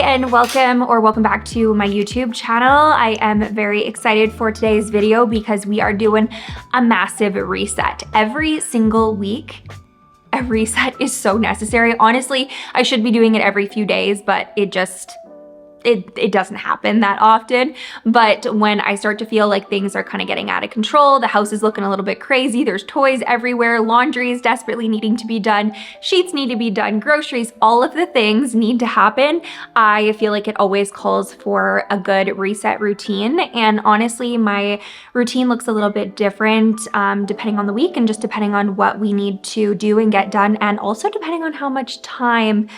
and welcome back to my YouTube channel. I am very excited for today's video because we are doing a massive reset. Every single week, a reset is so necessary. Honestly, I should be doing it every few days, but it doesn't happen that often. But when I start to feel like things are kind of getting out of control, the house is looking a little bit crazy, there's toys everywhere, laundry is desperately needing to be done, sheets need to be done, groceries, all of the things need to happen, I feel like it always calls for a good reset routine. And honestly, my routine looks a little bit different depending on the week and just depending on what we need to do and get done, and also depending on how much time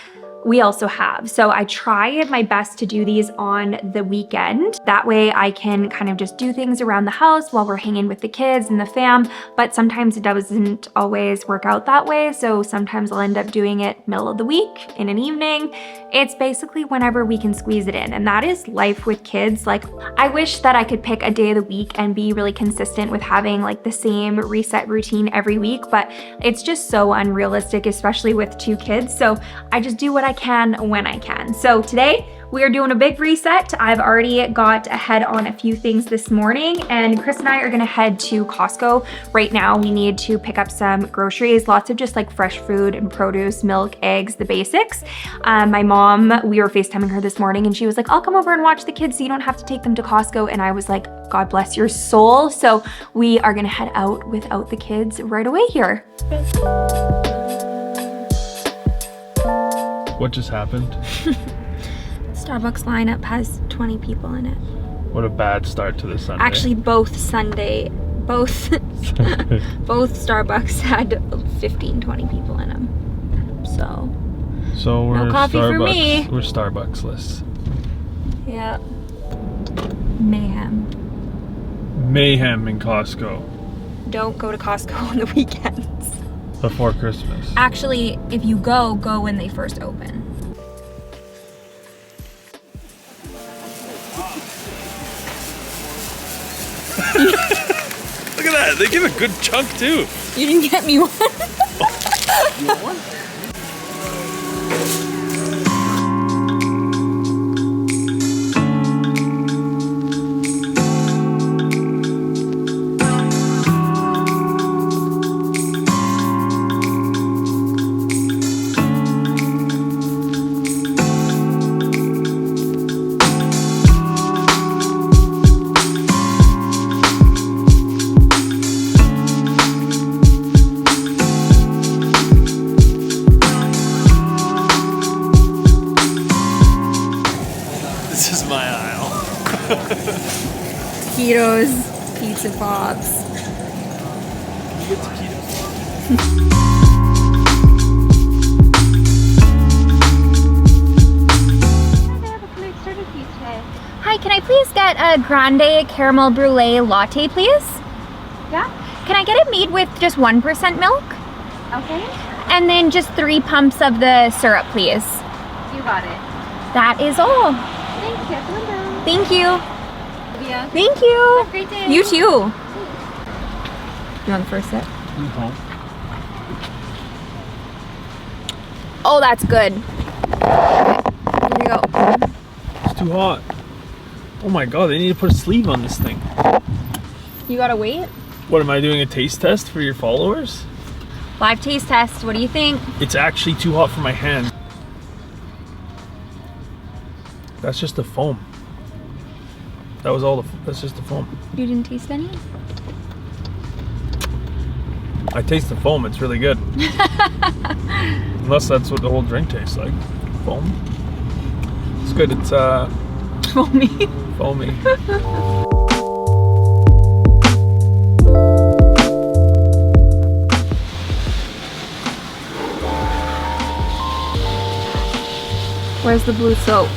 we also have. So I try my best to do these on the weekend. That way I can kind of just do things around the house while we're hanging with the kids and the fam, but sometimes it doesn't always work out that way. So sometimes I'll end up doing it middle of the week, in an evening. It's basically whenever we can squeeze it in, and that is life with kids. Like, I wish that I could pick a day of the week and be really consistent with having like the same reset routine every week, but it's just so unrealistic, especially with 2 kids. So I just do what I can when I can. So today we are doing a big reset. I've already got ahead on a few things this morning, and Chris and I are gonna head to Costco right now. We need to pick up some groceries, lots of just like fresh food and produce, milk, eggs, the basics. My mom, we were FaceTiming her this morning and she was like, I'll come over and watch the kids so you don't have to take them to Costco. And I was like, God bless your soul. So we are gonna head out without the kids right away here. What just happened? Starbucks lineup has 20 people in it. What a bad start to the Sunday. Actually, both Starbucks had 15, 20 people in them. So we're no coffee Starbucks. for me. We're Starbucks-less. Yeah. Mayhem. Mayhem in Costco. Don't go to Costco on the weekends. Before Christmas. Actually, if you go when they first open. Look at that, they give a good chunk too. You didn't get me one. You want one? This is my aisle. Taquitos, pizza pops. Can you get taquitos? Hi, can I please get a grande caramel brulee latte, please? Yeah? Can I get it made with just 1% milk? Okay. And then just 3 pumps of the syrup, please. You got it. That is all. Thank you. Thank you. Olivia. Thank you. Have a great day. You too. You want the first sip? Oh, that's good. Here we go. It's too hot. Oh my god, they need to put a sleeve on this thing. You gotta wait. What, am I doing a taste test for your followers? Live taste test. What do you think? It's actually too hot for my hand. That's just the foam. That's just the foam. You didn't taste any? I taste the foam, it's really good. Unless that's what the whole drink tastes like. Foam. It's good, it's Foamy. foamy. Where's the blue soap?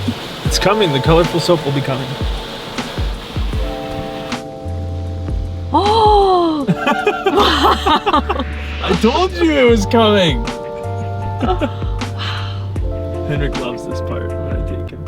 It's coming, the colorful soap will be coming. Oh! I told you it was coming! Henrik loves this part when I take him.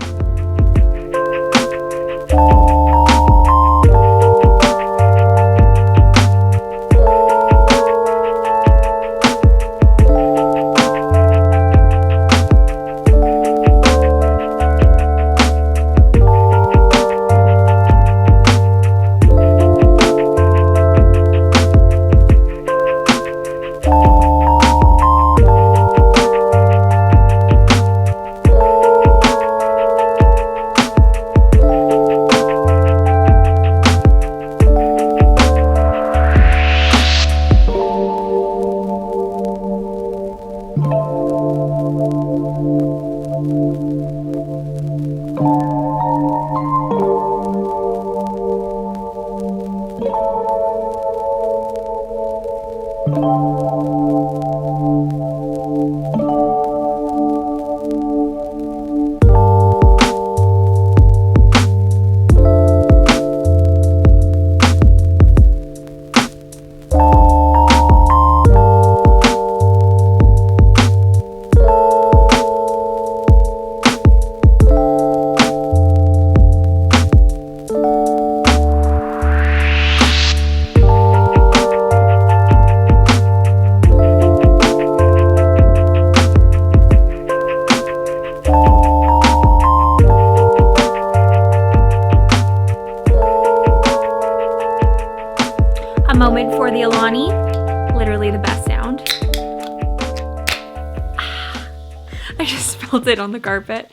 moment for the Alani. Literally the best sound. I just spilled it on the carpet.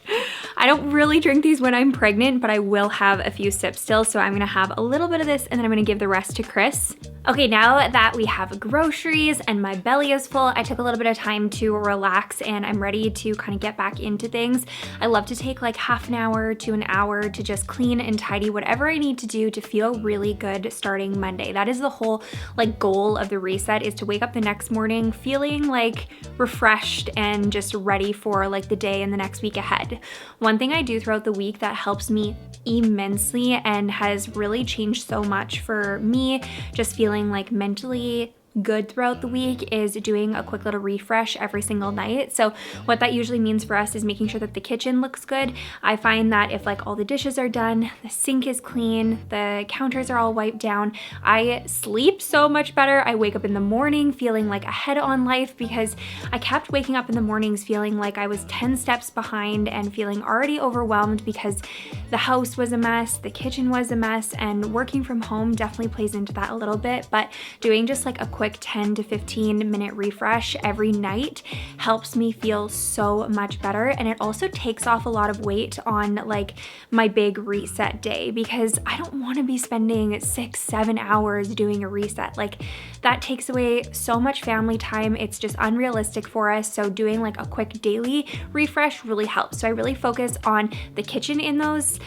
I don't really drink these when I'm pregnant, but I will have a few sips still. So I'm gonna have a little bit of this and then I'm gonna give the rest to Chris. Okay, now that we have groceries and my belly is full, I took a little bit of time to relax and I'm ready to kind of get back into things. I love to take like half an hour to an hour to just clean and tidy whatever I need to do to feel really good starting Monday. That is the whole like goal of the reset, is to wake up the next morning feeling like refreshed and just ready for like the day and the next week ahead. One thing I do throughout the week that helps me immensely and has really changed so much for me, just feeling like mentally good throughout the week, is doing a quick little refresh every single night. So what that usually means for us is making sure that the kitchen looks good. I find that if like all the dishes are done, the sink is clean, the counters are all wiped down, I sleep so much better. I wake up in the morning feeling like ahead on life, because I kept waking up in the mornings feeling like I was 10 steps behind and feeling already overwhelmed because the house was a mess, the kitchen was a mess, and working from home definitely plays into that a little bit. But doing just like a quick 10 to 15 minute refresh every night helps me feel so much better. And it also takes off a lot of weight on like my big reset day, because I don't want to be spending 6-7 hours doing a reset. Like that takes away so much family time. It's just unrealistic for us. So doing like a quick daily refresh really helps. So I really focus on the kitchen in those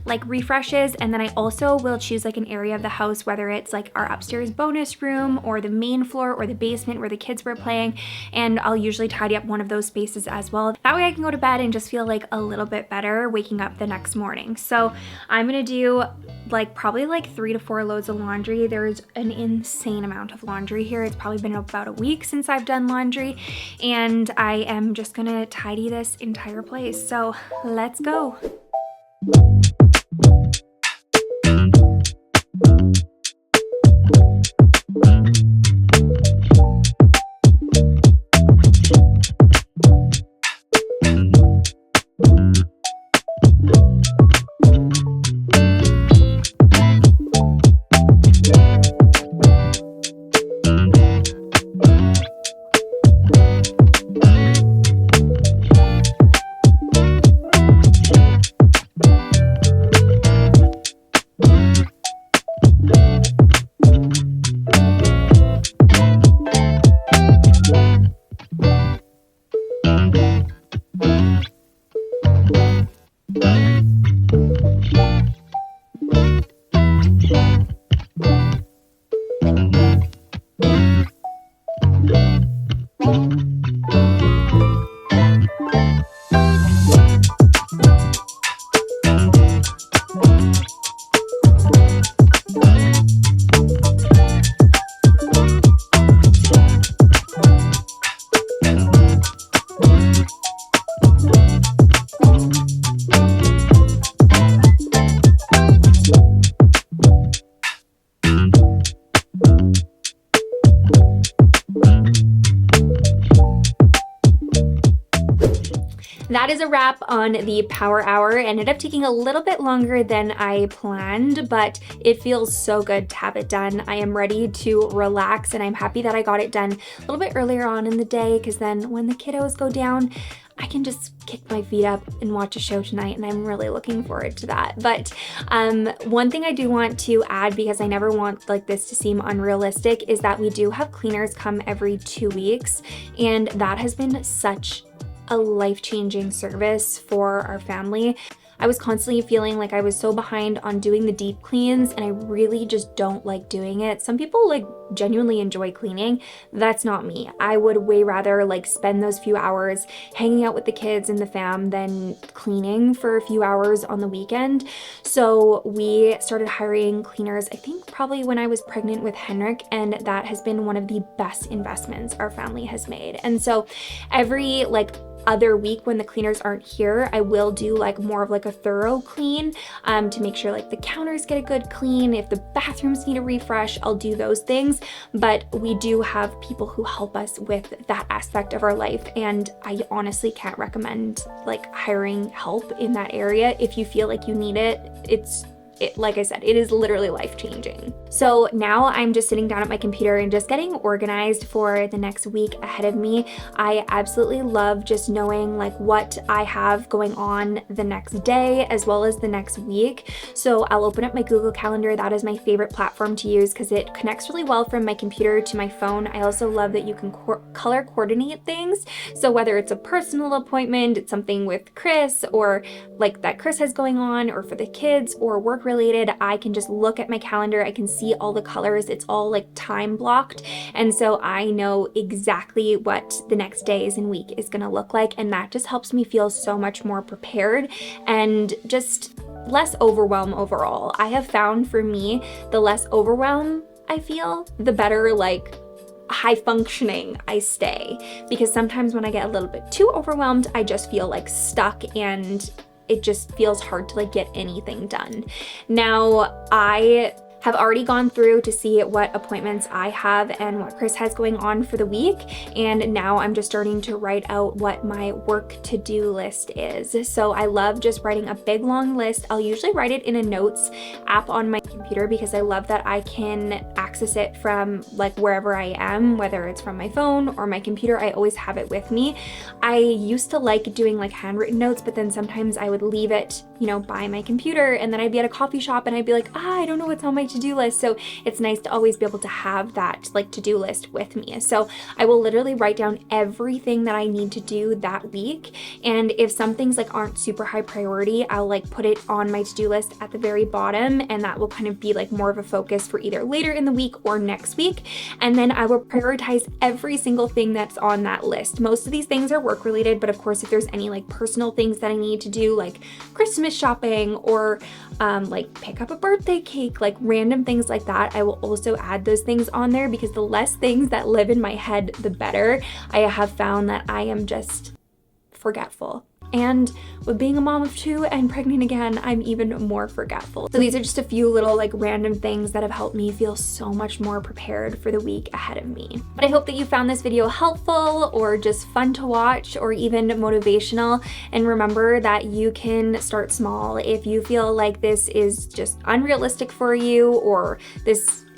like refreshes. And then I also will choose like an area of the house, whether it's like our upstairs bonus room or the main floor or the basement where the kids were playing, and I'll usually tidy up one of those spaces as well. That way I can go to bed and just feel like a little bit better waking up the next morning. So I'm gonna do like probably like 3 to 4 loads of laundry. There's an insane amount of laundry here. It's probably been about a week since I've done laundry, and I am just gonna tidy this entire place. So let's go. That is a wrap on the power hour. It ended up taking a little bit longer than I planned, but it feels so good to have it done. I am ready to relax, and I'm happy that I got it done a little bit earlier on in the day, because then when the kiddos go down, I can just kick my feet up and watch a show tonight, and I'm really looking forward to that. But one thing I do want to add, because I never want like this to seem unrealistic, is that we do have cleaners come every 2 weeks, and that has been such a life-changing service for our family. I was constantly feeling like I was so behind on doing the deep cleans, and I really just don't like doing it. Some people like genuinely enjoy cleaning. That's not me. I would way rather like spend those few hours hanging out with the kids and the fam than cleaning for a few hours on the weekend. So we started hiring cleaners, I think probably when I was pregnant with Henrik, and that has been one of the best investments our family has made. And so every like other week when the cleaners aren't here, I will do like more of like a thorough clean to make sure like the counters get a good clean. If the bathrooms need a refresh, I'll do those things. But we do have people who help us with that aspect of our life, and I honestly can't recommend like hiring help in that area. If you feel like you need it, it's like I said, it is literally life-changing. So now I'm just sitting down at my computer and just getting organized for the next week ahead of me. I absolutely love just knowing like what I have going on the next day as well as the next week. So I'll open up my Google Calendar. That is my favorite platform to use because it connects really well from my computer to my phone. I also love that you can color coordinate things. So whether it's a personal appointment, it's something with Chris or like that Chris has going on, or for the kids or work related, I can just look at my calendar. I can see all the colors. It's all like time blocked. And so I know exactly what the next days and week is going to look like. And that just helps me feel so much more prepared and just less overwhelm overall. I have found for me, the less overwhelm I feel, the better like high functioning I stay. Because sometimes when I get a little bit too overwhelmed, I just feel like stuck and it just feels hard to like get anything done. Now, I have already gone through to see what appointments I have and what Chris has going on for the week. And now I'm just starting to write out what my work to-do list is. So I love just writing a big long list. I'll usually write it in a notes app on my computer because I love that I can access it from like wherever I am, whether it's from my phone or my computer. I always have it with me. I used to like doing like handwritten notes, but then sometimes I would leave it, you know, by my computer, and then I'd be at a coffee shop and I'd be like, I don't know what's on my to-do list. So it's nice to always be able to have that like to-do list with me. So I will literally write down everything that I need to do that week. And if some things like aren't super high priority, I'll like put it on my to-do list at the very bottom, and that will kind of be like more of a focus for either later in the week or next week. And then I will prioritize every single thing that's on that list. Most of these things are work related, but of course, if there's any like personal things that I need to do, like Christmas shopping or like pick up a birthday cake, like random things like that, I will also add those things on there because the less things that live in my head, the better. I have found that I am just forgetful. And with being a mom of 2 and pregnant again, I'm even more forgetful. So these are just a few little like random things that have helped me feel so much more prepared for the week ahead of me. But I hope that you found this video helpful or just fun to watch or even motivational. And remember that you can start small. If you feel like this is just unrealistic for you, or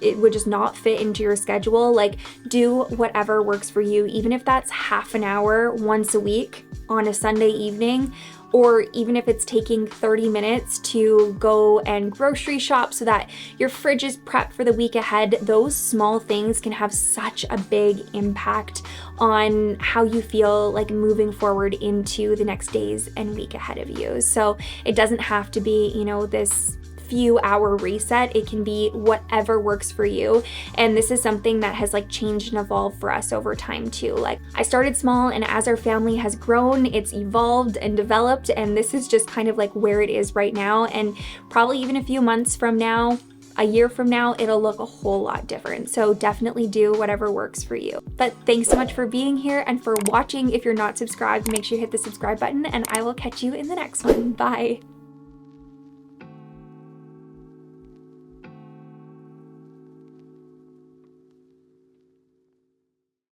it would just not fit into your schedule, like do whatever works for you, even if that's half an hour once a week on a Sunday evening, or even if it's taking 30 minutes to go and grocery shop so that your fridge is prepped for the week ahead. Those small things can have such a big impact on how you feel like moving forward into the next days and week ahead of you. So it doesn't have to be, you know, this few hour reset. It can be whatever works for you. And this is something that has like changed and evolved for us over time too. Like I started small, and as our family has grown, it's evolved and developed. And this is just kind of like where it is right now. And probably even a few months from now, a year from now, it'll look a whole lot different. So definitely do whatever works for you. But thanks so much for being here and for watching. If you're not subscribed, make sure you hit the subscribe button, and I will catch you in the next one. Bye.